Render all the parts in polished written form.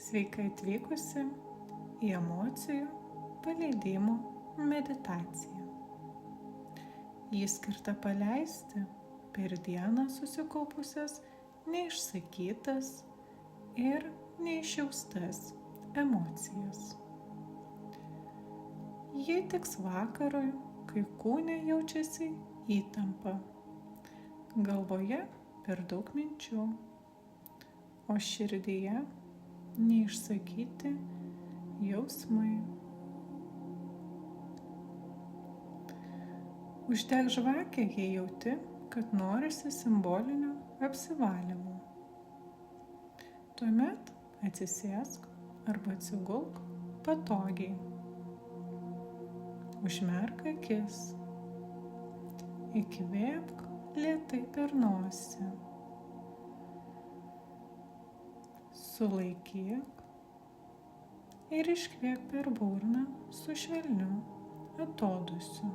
Sveika atvykusi į emocijų paleidimo meditaciją. Ji skirta paleisti per dieną susikaupusias, neišsakytas ir neišjaustas emocijas. Ji tiks vakarui, kai kūne jaučiasi įtampa, galvoje per daug minčių, o širdyje neišsakyti jausmai. Uždek žvakę, jei jauti, kad norisi simbolinio apsivalymo. Tuomet atsisėsk arba atsigulk patogiai. Užmerk akis. Įkvėpk lėtai per nosį. Sulaikyk ir iškvėpk per burną su švelniu atodūsiu.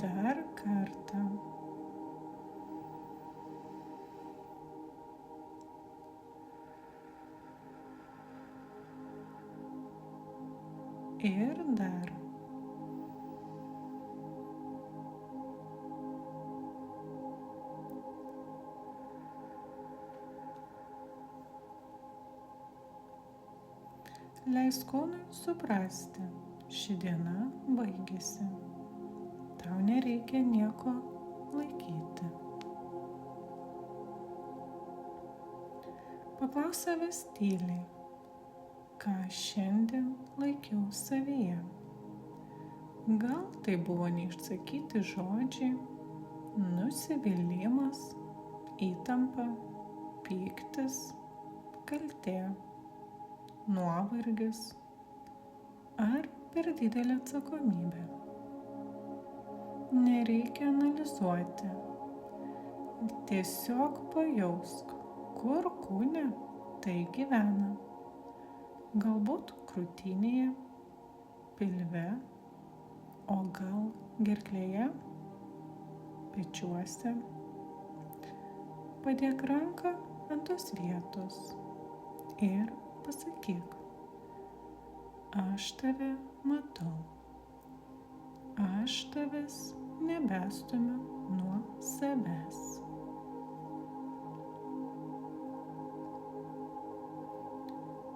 Dar kartą. Ir dar. Leisk kūnui suprasti, ši diena baigėsi. Tau nereikia nieko laikyti. Paklausk savęs tyliai, ką šiandien laikiau savyje. Gal tai buvo neišsakyti žodžiai, nusivylimas, įtampa, pyktis, kaltė, nuovargis ar per didelė atsakomybė. Nereikia analizuoti. Tiesiog pajausk, kur kūne tai gyvena. Galbūt krūtinėje, pilve, o gal gerklėje, pečiuose. Padėk ranką ant tos vietos ir pasakyk: aš tave matau. Aš tavęs nebestumiu nuo savęs.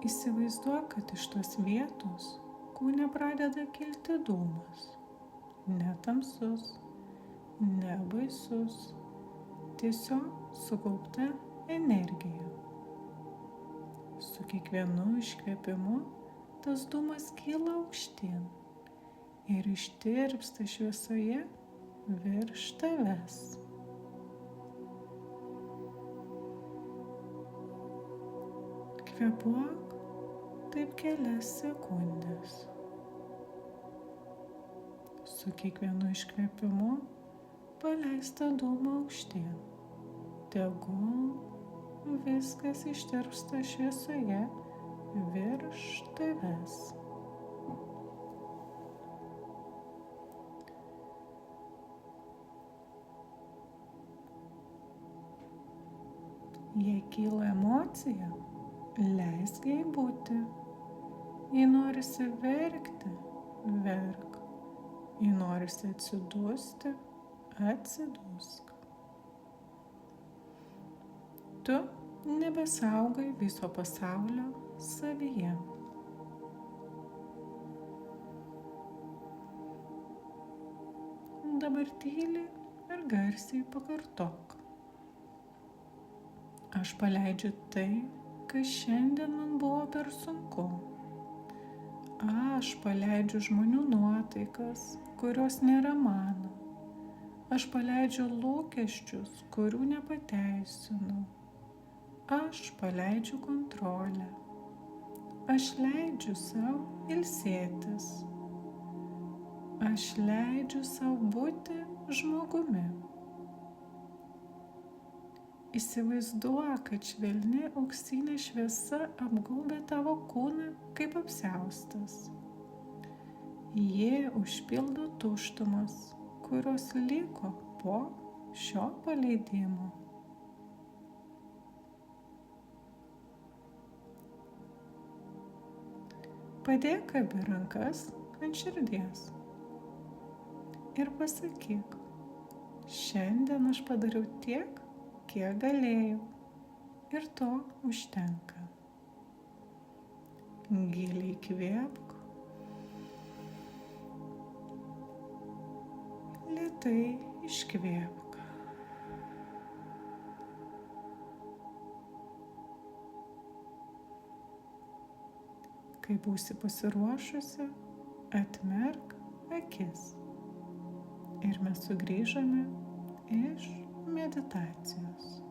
Įsivaizduok, kad iš tos vietos kūne pradeda kilti dūmas. Ne tamsus, ne baisus, tiesiog sukaupta energija. Su kiekvienu iškvėpimu tas dūmas kyla aukštyn ir ištirpsta šviesoje virš tavęs. Kvėpuok taip kelias sekundės. Su kiekvienu iškvėpimu paleista dūma aukštyn. Tegul viskas ištirpsta šviesoje virš tavęs. Jei kyla emocija, leisk jai būti. Jei norisi verkti, verk. Jei norisi atsidūsti, atsidūsk. Tu nebesaugai viso pasaulio savyje. Dabar tyliai ir garsiai pakartok. Aš paleidžiu tai, kas šiandien man buvo per sunku. Aš paleidžiu žmonių nuotaikas, kurios nėra mano. Aš paleidžiu lūkesčius, kurių nepateisinu. Aš paleidžiu kontrolę. Aš leidžiu savo ilsėtis. Aš leidžiu savo būti žmogumi. Įsivaizduok, kad švelni auksinė šviesa apgaubia tavo kūną kaip apsiaustas. Jie užpildo tuštumas, kurios liko po šio paleidimo. Padėk abi rankas ant širdies ir pasakyk, šiandien aš padariau tiek, kiek galėjau ir to užtenka. Giliai įkvėpk, lėtai iškvėpk. Kai būsi pasiruošusi, atmerk akis ir mes sugrįžome iš meditacijos.